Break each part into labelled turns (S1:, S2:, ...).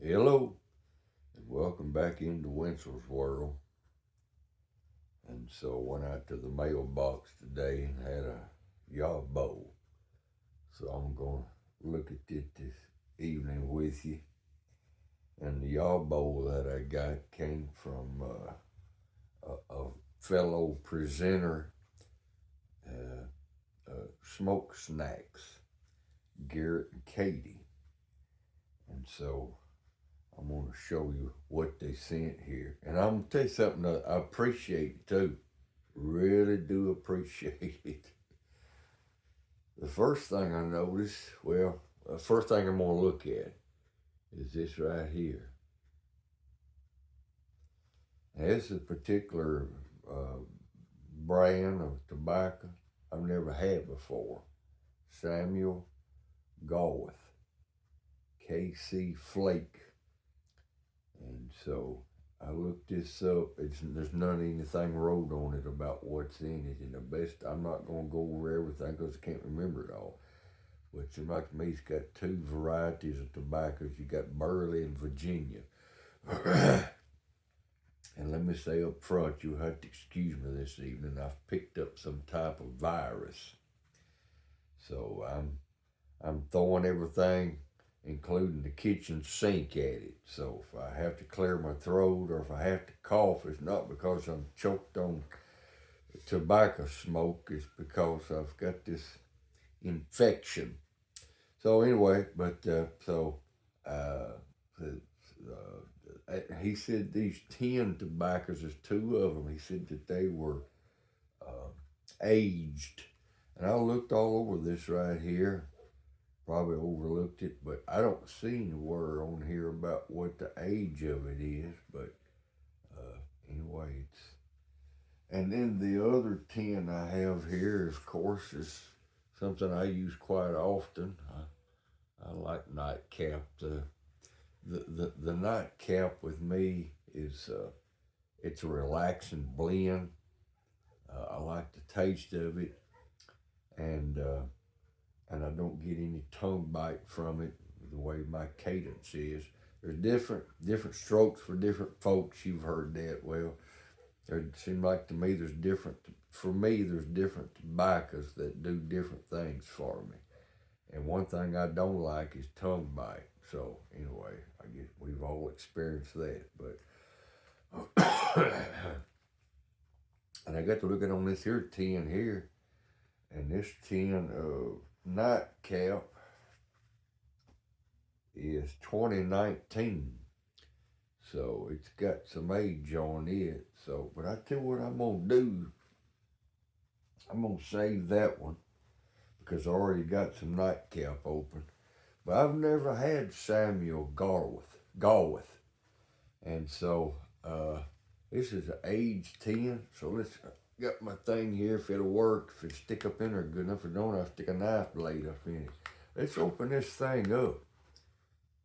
S1: Hello, and welcome back into Winsel's world. And so I went out to the mailbox today and had a YABO. So I'm going to look at it this evening with you. And the YABO that I got came from a fellow presenter, uh, Smoke Snacks, Garrett and Katie. And so I'm going to show you what they sent here. And I'm going to tell you something that I appreciate too. Really do appreciate it. The first thing I noticed, well, the first thing I'm going to look at is this right here. Now, this is a particular uh, brand of tobacco I've never had before. Samuel Gawith, KC Flake. And so I looked this up. There's none anything wrote on it about what's in it. And the best, I'm not going to go over everything because I can't remember it all. But it like to me, it's got two varieties of tobaccos. You got Burley and Virginia. And let me say up front, you'll have to excuse me this evening. I've picked up some type of virus. So I'm throwing everything, including the kitchen sink, at it. So if I have to clear my throat or if I have to cough, it's not because I'm choked on tobacco smoke. It's because I've got this infection. So anyway, he said these 10 tobaccos, there's two of them. He said that they were uh, aged. And I looked all over this right here, probably overlooked it, but I don't see anywhere on here about what the age of it is. But anyway, it's. And then the other 10 I have here, of course, is something I use quite often. I like nightcap. The nightcap with me is it's a relaxing blend. I like the taste of it, and I don't get any tongue bite from it. The way my cadence is, there's different strokes for different folks. You've heard that. Well, it seems like to me there's different. For me, there's different tobaccos that do different things for me. And one thing I don't like is tongue bite. So anyway, I guess we've all experienced that. But and I got to looking on this here 10 here, and this 10 nightcap is 2019. So it's got some age on it. So, but I tell you what I'm gonna do. I'm gonna save that one because I already got some nightcap open. But I've never had Samuel Gawith, and so this is an age 10. So let's got my thing here. If it'll work, if it stick up in there good enough, if it don't, I'll stick a knife blade up in it. Let's open this thing up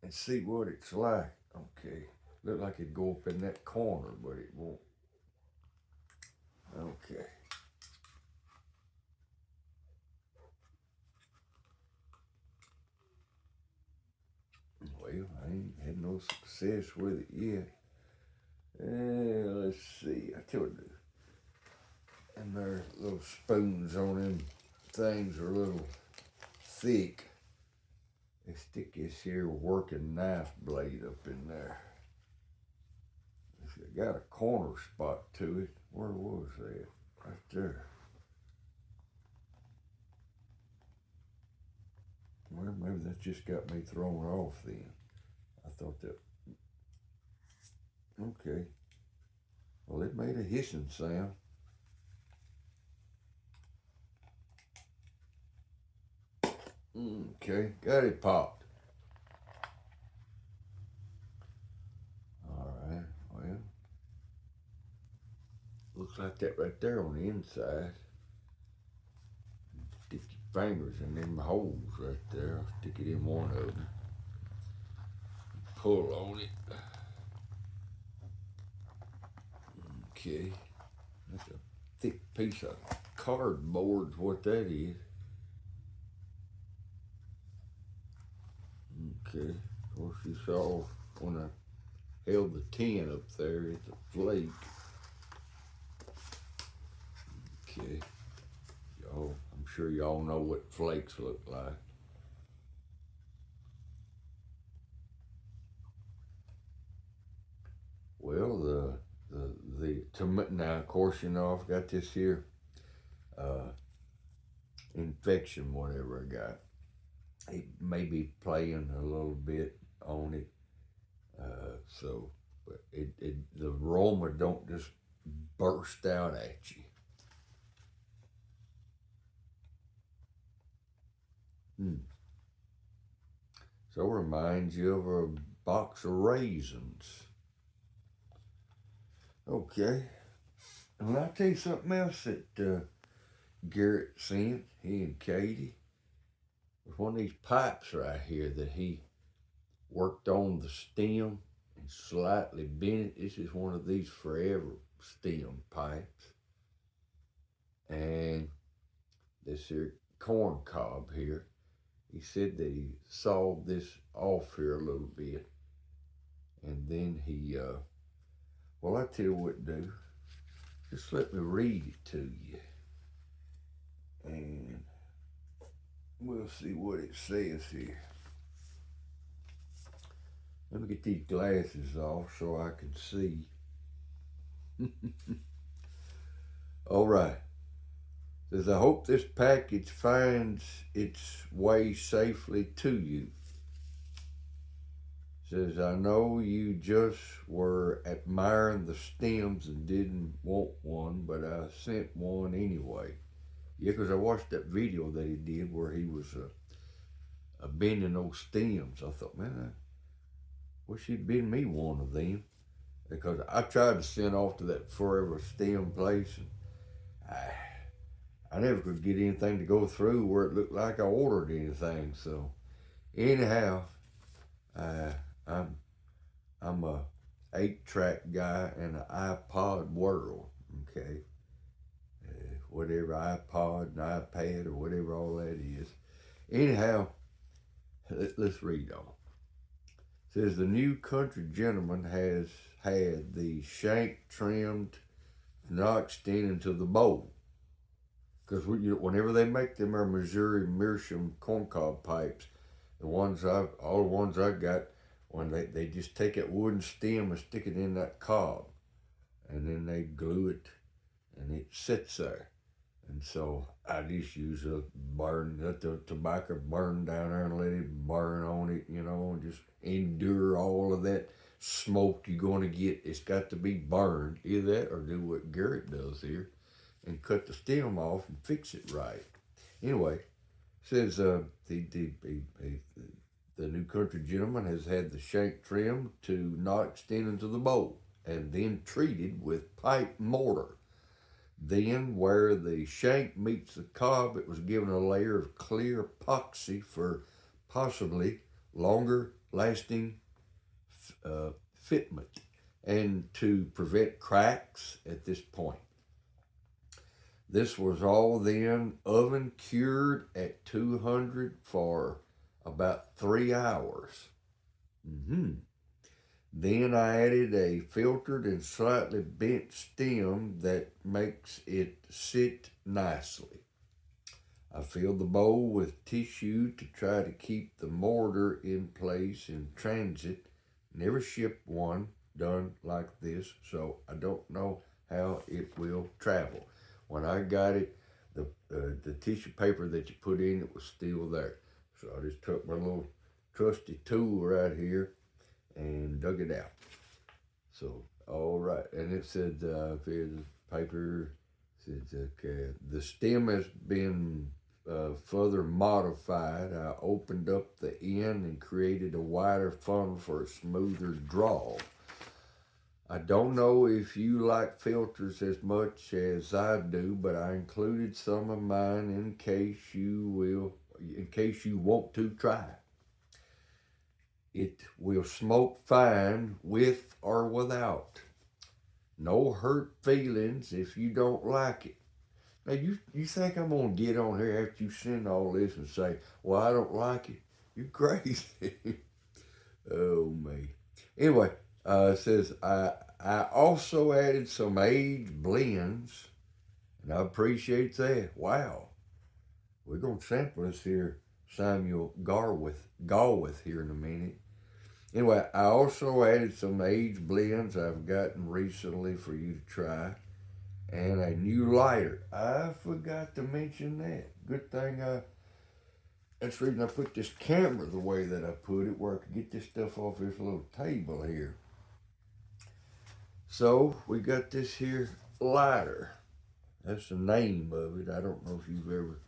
S1: and see what it's like. Okay, look like it'd go up in that corner, but it won't. Okay. Well, I ain't had no success with it yet. Let's see. I told you, and their little spoons on them things are a little thick. They stick this here working knife blade up in there. It's got a corner spot to it. Where was that? Right there. Well, maybe that just got me thrown off then. I thought that. Okay. Well, it made a hissing sound. Okay, got it popped. All right. Well, looks like that right there on the inside. Stick your fingers in them holes right there. I'll stick it in one of them. Pull on it. Okay. That's a thick piece of cardboard, what that is. Okay. Of course, it's all when I held the tin up there. It's a flake. Okay. Y'all, I'm sure y'all know what flakes look like. Well, now of course, you know, I've got this here infection, whatever I got. It may be playing a little bit on it. But the aroma don't just burst out at you. So it reminds you of a box of raisins. Okay. And I'll tell you something else that Garrett sent, he and Katie, was one of these pipes right here that he worked on the stem and slightly bent it. This is one of these forever stem pipes. And this here corn cob here, he said that he sawed this off here a little bit. And then he, well, I tell you what to do. Just let me read it to you. And we'll see what it says here. Let me get these glasses off so I can see. All right. It says, I hope this package finds its way safely to you. It says, I know you just were admiring the stems and didn't want one, but I sent one anyway. Yeah, because I watched that video that he did where he was bending those stems. I thought, man, I wish he'd been me one of them. Because I tried to send off to that forever stem place, and I never could get anything to go through where it looked like I ordered anything. So anyhow, I'm a 8-track guy in an iPod world. Okay, whatever iPod and iPad or whatever all that is. Anyhow, let's read on. It says the new country gentleman has had the shank trimmed, not extending to the bowl. Because whenever they make them our Missouri Meerschaum corncob pipes, all the ones I got, when they just take that wooden stem and stick it in that cob, and then they glue it, and it sits there. And so I just use let the tobacco burn down there and let it burn on it, you know, and just endure all of that smoke you're going to get. It's got to be burned. Either that or do what Garrett does here and cut the stem off and fix it right. Anyway, says the new country gentleman has had the shank trimmed to not extend into the bowl and then treated with pipe mortar. Then, where the shank meets the cob, it was given a layer of clear epoxy for possibly longer lasting fitment and to prevent cracks at this point. This was all then oven cured at 200 for about 3 hours. Then I added a filtered and slightly bent stem that makes it sit nicely. I filled the bowl with tissue to try to keep the mortar in place in transit. Never shipped one done like this, so I don't know how it will travel. When I got it, the tissue paper that you put in it was still there. So I just took my little trusty tool right here and dug it out. So, all right. And it said, paper said, okay, the stem has been further modified. I opened up the end and created a wider funnel for a smoother draw. I don't know if you like filters as much as I do, but I included some of mine in case you want to try. It will smoke fine with or without. No hurt feelings if you don't like it. Now, you think I'm going to get on here after you send all this and say, well, I don't like it? You're crazy. Oh, me. Anyway, it says, I also added some aged blends, and I appreciate that. Wow. We're going to sample this here Samuel Gawith here in a minute. Anyway, I also added some aged blends I've gotten recently for you to try, and a new lighter. I forgot to mention that. Good thing that's the reason I put this camera the way that I put it, where I could get this stuff off this little table here. So we got this here lighter. That's the name of it. I don't know if you've ever,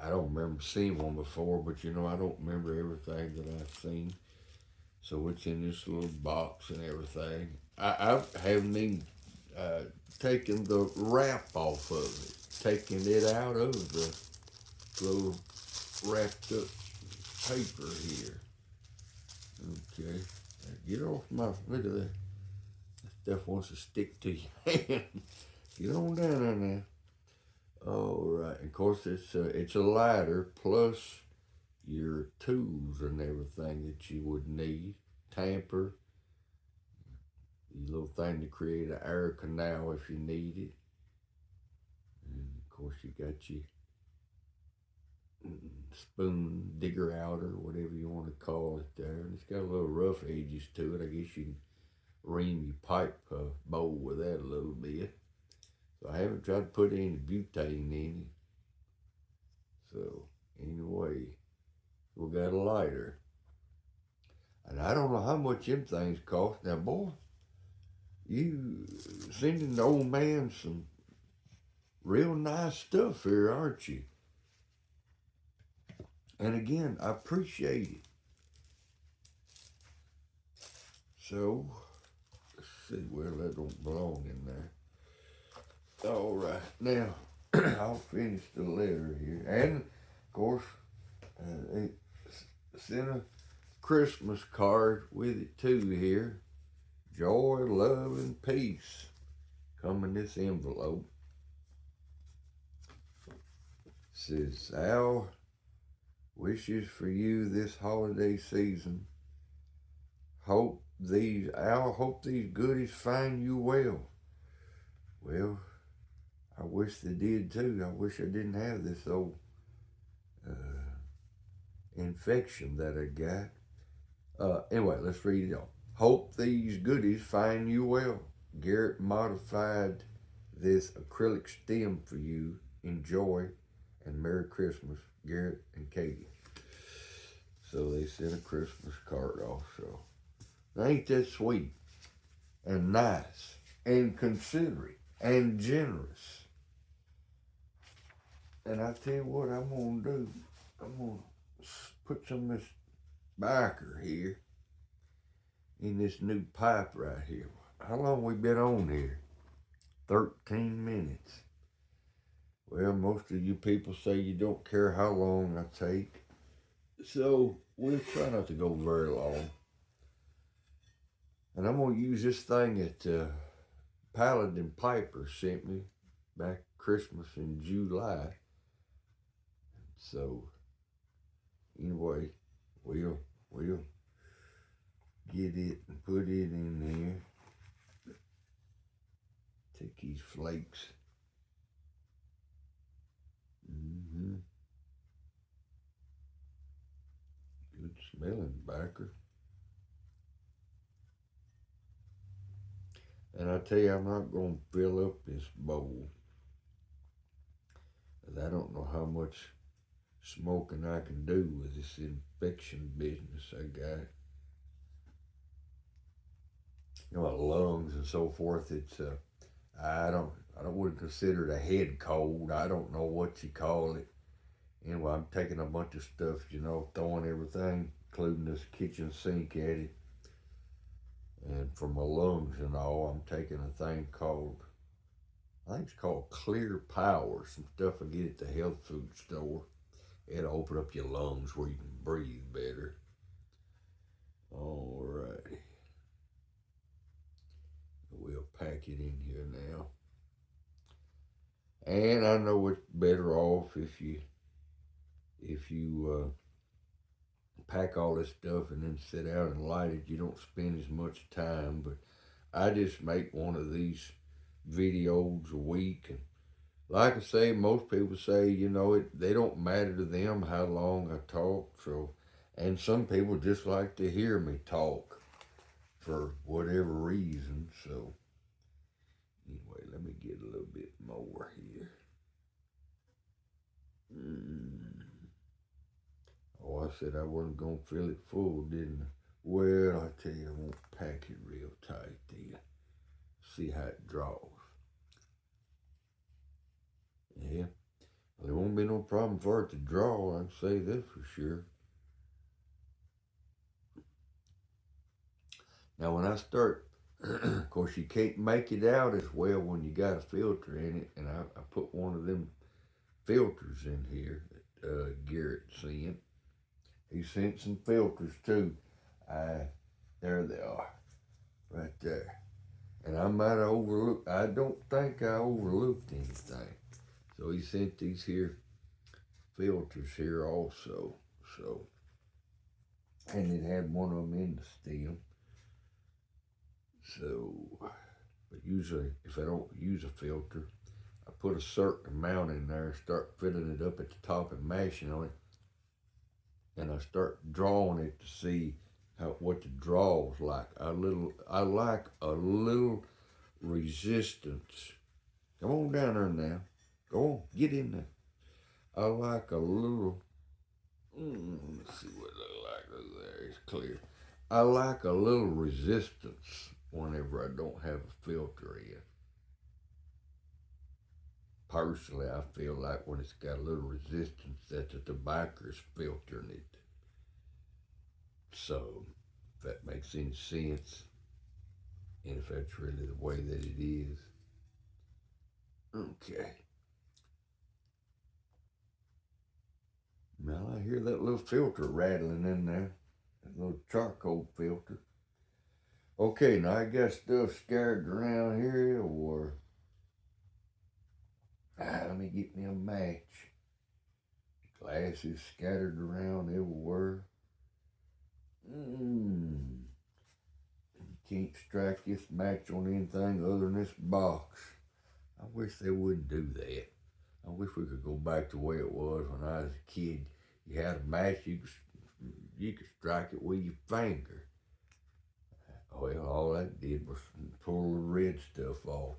S1: I don't remember seeing one before, but you know, I don't remember everything that I've seen. So it's in this little box and everything. I haven't even taken the wrap off of it, taking it out of the little wrapped up paper here. Okay, get off my, look at that. Stuff wants to stick to your hand. Get on down there now. All right. Of course, it's a lighter plus your tools and everything that you would need. Tamper, your little thing to create an air canal if you need it. And of course, you got your spoon digger out or whatever you want to call it there. And it's got a little rough edges to it. I guess you can ream your pipe bowl with that a little bit. So I haven't tried to put any butane in it. So anyway, we got a lighter. And I don't know how much them things cost. Now, boy, you sending the old man some real nice stuff here, aren't you? And again, I appreciate it. So, let's see, well, that don't belong in there. All right, now, I'll finish the letter here. And, of course, they sent a Christmas card with it too here. Joy, love, and peace come in this envelope. It says, Al wishes for you this holiday season. Hope these goodies find you well. Well, I wish they did too. I wish I didn't have this old infection that I got. Anyway, let's read it on. Hope these goodies find you well. Garrett modified this acrylic stem for you. Enjoy and Merry Christmas, Garrett and Katie. So they sent a Christmas card off. So ain't that sweet and nice and considerate and generous? And I tell you what I'm gonna do. I'm gonna put some of this biker here in this new pipe right here. How long we been on here? 13 minutes. Well, most of you people say you don't care how long I take. So we'll try not to go very long. And I'm going to use this thing that Paladin Piper sent me back Christmas in July. So anyway, we'll get it and put it in there. Take these flakes. Good smelling backer. And I tell you, I'm not going to fill up this bowl, because I don't know how much smoking I can do with this infection business I got. You know, my lungs and so forth. It's I wouldn't consider it a head cold. I don't know what you call it. Anyway, I'm taking a bunch of stuff, you know, throwing everything, including this kitchen sink at it. And for my lungs and all, I'm taking a thing called, I think it's called Clear Power. Some stuff I get at the health food store. It'll open up your lungs where you can breathe better. All right. We'll pack it in here now. And I know it's better off if you pack all this stuff and then sit out and light it. You don't spend as much time, but I just make one of these videos a week. And like I say, most people say, they don't matter to them how long I talk. So, and some people just like to hear me talk for whatever reason. So, anyway, let me get a little bit more here. Oh, I said I wasn't going to fill it full, didn't I? Well, I tell you, I won't pack it real tight then. See how it draws. Yeah. Well, there won't be no problem for it to draw, I can say this for sure. Now, when I start, of course, you can't make it out as well when you got a filter in it, and I put one of them filters in here that Garrett sent. He sent some filters too. There they are, right there. And I might have overlooked, I don't think I overlooked anything. So he sent these here filters here also. So, and it had one of them in the stem. So, but usually if I don't use a filter, I put a certain amount in there, start filling it up at the top and mashing on it. And I start drawing it to see what the draw is like. I like a little resistance. Come on down there now. Go on, get in there. I like a little. Let's see what it looks like. There, it's clear. I like a little resistance whenever I don't have a filter in. Personally, I feel like when it's got a little resistance, that the tobacco's filtering it. So, if that makes any sense, and if that's really the way that it is. Okay. Now I hear that little filter rattling in there, that little charcoal filter. Okay, now I got stuff scattered around here, or let me get me a match. Glasses scattered around everywhere. Can't strike this match on anything other than this box. I wish they wouldn't do that. I wish we could go back to the way it was when I was a kid. You had a match, you could strike it with your finger. Well, all that did was pull the red stuff off.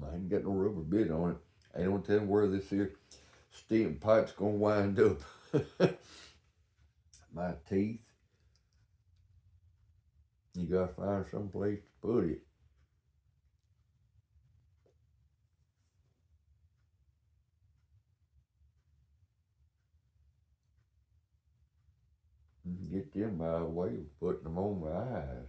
S1: I ain't got no rubber bit on it. I ain't gonna tell them where this here stem pipe's gonna wind up. My teeth. You gotta find some place to put it. Get them out of the way of putting them on my eyes.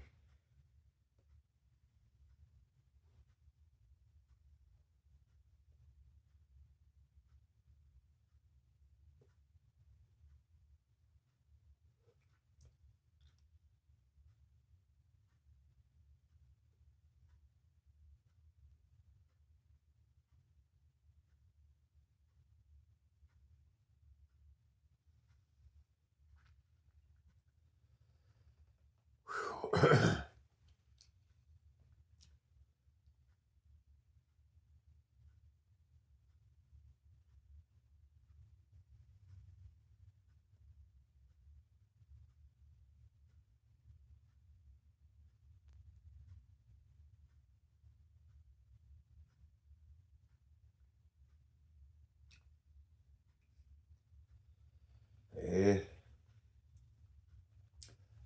S1: Yeah,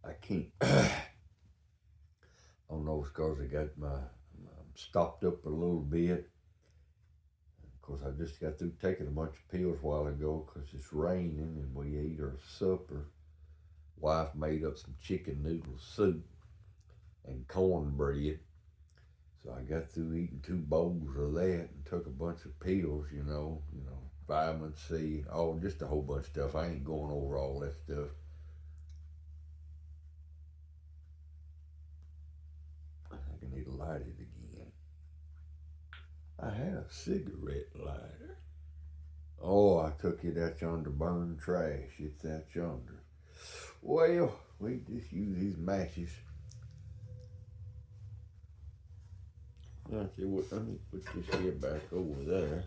S1: I can't. I don't know, it's because I got I'm stopped up a little bit. Of course, I just got through taking a bunch of pills a while ago because it's raining and we ate our supper. Wife made up some chicken noodle soup. and cornbread. So I got through eating 2 bowls of that and took a bunch of pills, vitamin C, just a whole bunch of stuff. I ain't going over all that stuff. I think I need to light it again. I had a cigarette lighter. Oh, I took it out yonder, burned trash. It's out yonder. Well, we just use these matches. Let me put this here back over there.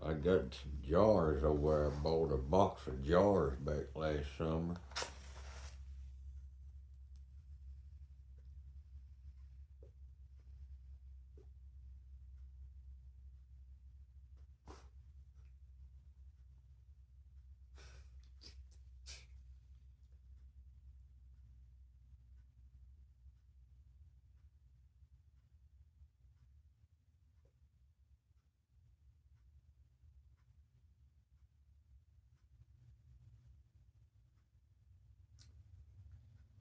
S1: I got some jars over there. I bought a box of jars back last summer.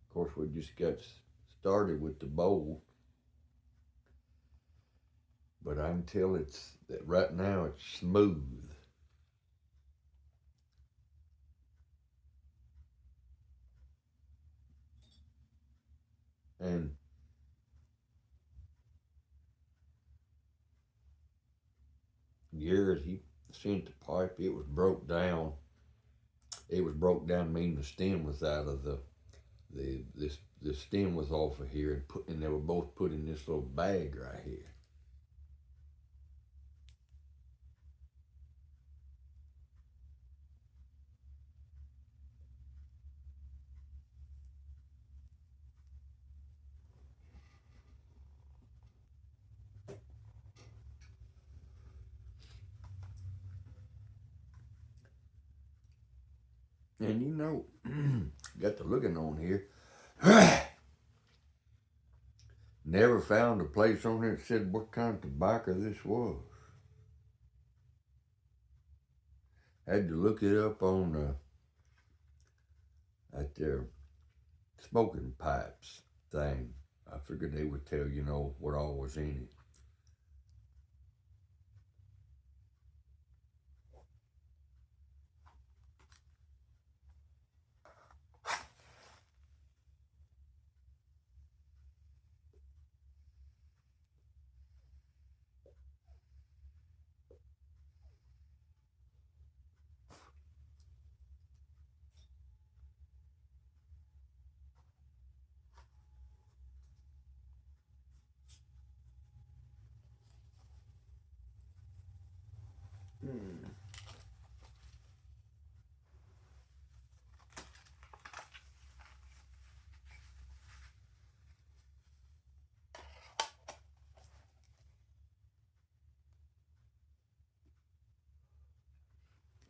S1: Of course, we just got started with the bowl. But I can tell that right now it's smooth. And Garrett, he sent the pipe. It was broke down. It was broke down, meaning the stem was out of the stem was off of here, and they were both put in this little bag right here. And got to looking on here. Never found a place on there that said what kind of tobacco this was. Had to look it up on at their smoking pipes thing. I figured they would tell what all was in it.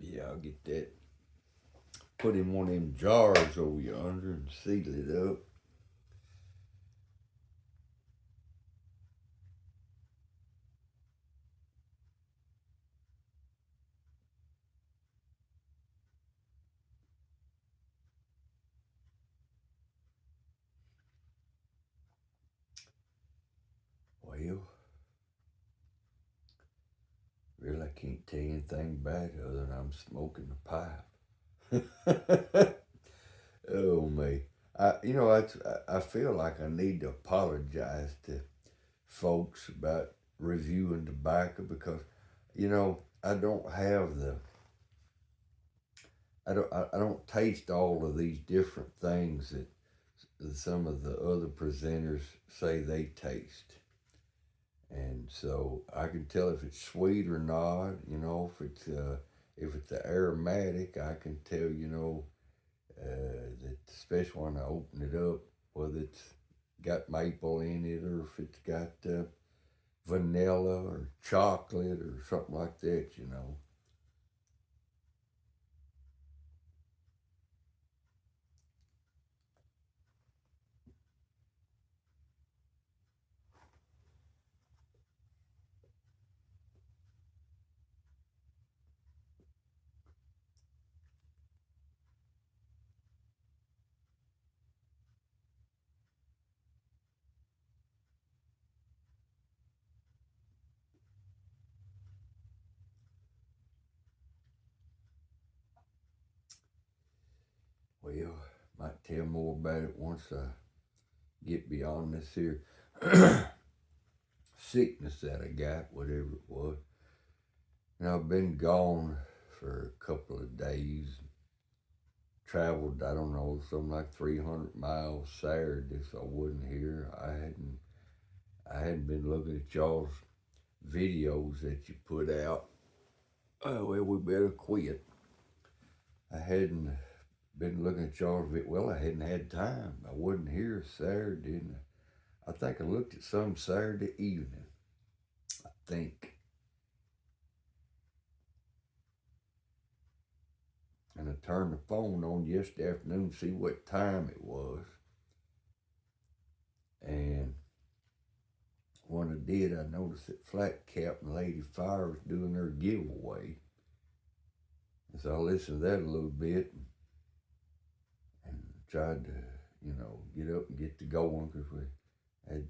S1: Yeah, I'll get that. Put in one of them jars over yonder and seal it up. Well, really, I can't tell you anything about it other than I'm smoking the pipe. Oh, me. I feel like I need to apologize to folks about reviewing tobacco because, I don't have I don't taste all of these different things that some of the other presenters say they taste. And so I can tell if it's sweet or not, if it's an aromatic, I can tell, that especially when I open it up, whether it's got maple in it or if it's got vanilla or chocolate or something like that. tell more about it once I get beyond this here sickness that I got, whatever it was. And I've been gone for a couple of days. Traveled, I don't know, something like 300 miles Saturday, so I wasn't here. I hadn't been looking at y'all's videos that you put out. Oh, well, we better quit. I hadn't been looking at y'all's well, I hadn't had time. I wasn't here Saturday, and I think I looked at some Saturday evening. I think. And I turned the phone on yesterday afternoon to see what time it was. And when I did, I noticed that Flat Cap and Lady Fire was doing their giveaway. And so I listened to that a little bit and tried to, get up and get to going because we had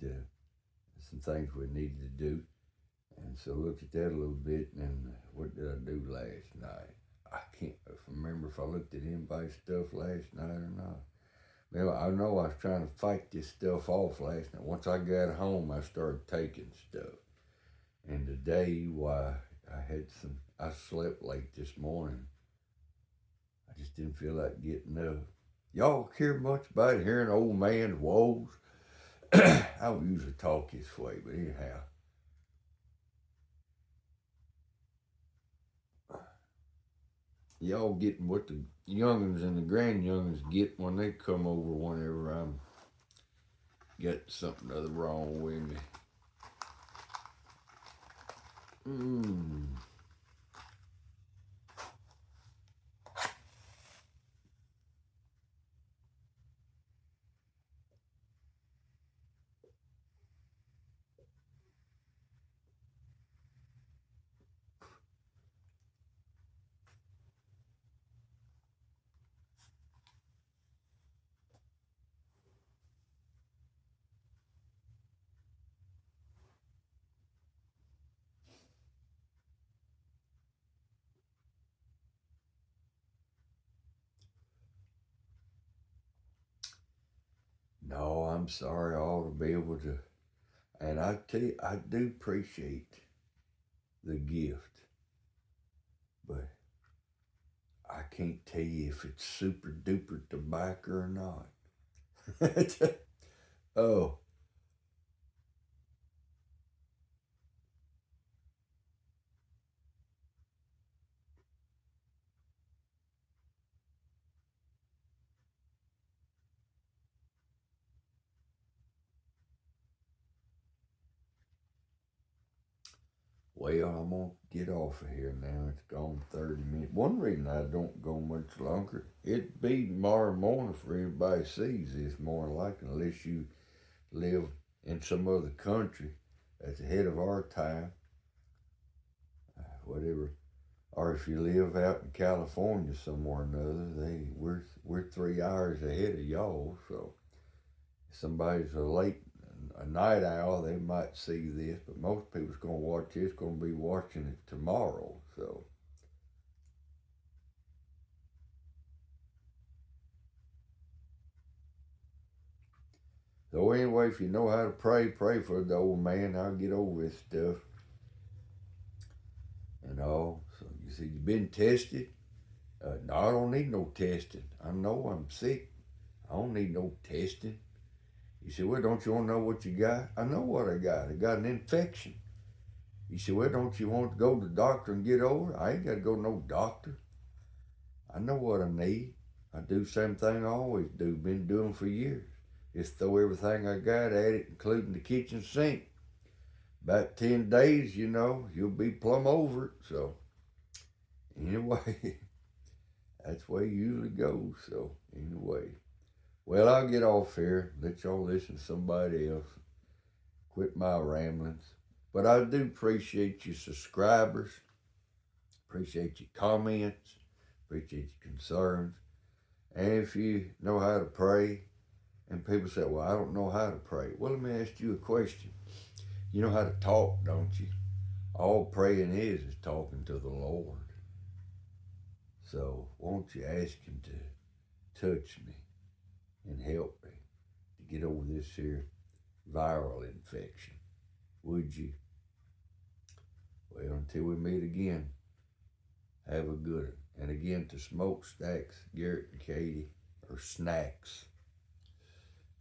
S1: some things we needed to do. And so I looked at that a little bit, and what did I do last night? I can't remember if I looked at anybody's stuff last night or not. Well, I know I was trying to fight this stuff off last night. Once I got home, I started taking stuff. And today, why, I slept late this morning. I just didn't feel like getting up. Y'all care much about hearing old man's woes? I don't usually talk this way, but anyhow. Y'all getting what the youngins and the grandyoungins get when they come over whenever I'm got something other wrong with me. No, I'm sorry. I ought to be able to. And I tell you, I do appreciate the gift, but I can't tell you if it's super duper tobacco or not. Oh, well, I'm going to get off of here now. It's gone 30 minutes. One reason I don't go much longer, it'd be tomorrow morning for everybody sees this more than likely, unless you live in some other country that's ahead of our time, whatever. Or if you live out in California somewhere or another, we're 3 hours ahead of y'all. So if somebody's a night owl, they might see this, but most people's gonna watch this, gonna be watching it tomorrow. So anyway, if you know how to pray, pray for the old man. I'll get over this stuff and all. So you see, you've been tested. No, I don't need no testing. I know I'm sick. I don't need no testing. You say, well, don't you want to know what you got? I know what I got. I got an infection. You say, well, don't you want to go to the doctor and get over it? I ain't got to go to no doctor. I know what I need. I do the same thing I always do. Been doing for years. Just throw everything I got at it, including the kitchen sink. About 10 days, you'll be plumb over it. So, anyway, that's the way it usually goes. So, anyway. Well, I'll get off here. Let y'all listen to somebody else. Quit my ramblings. But I do appreciate your subscribers. Appreciate your comments. Appreciate your concerns. And if you know how to pray, and people say, well, I don't know how to pray. Well, let me ask you a question. You know how to talk, don't you? All praying is talking to the Lord. So won't you ask him to touch me? and help me to get over this here viral infection. Would you? Well, until we meet again, have a good one. And again, to Smokestacks, Garrett and Katie, or Snacks,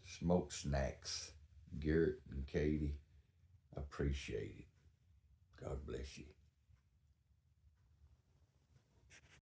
S1: Smoke Snacks, Garrett and Katie, I appreciate it. God bless you.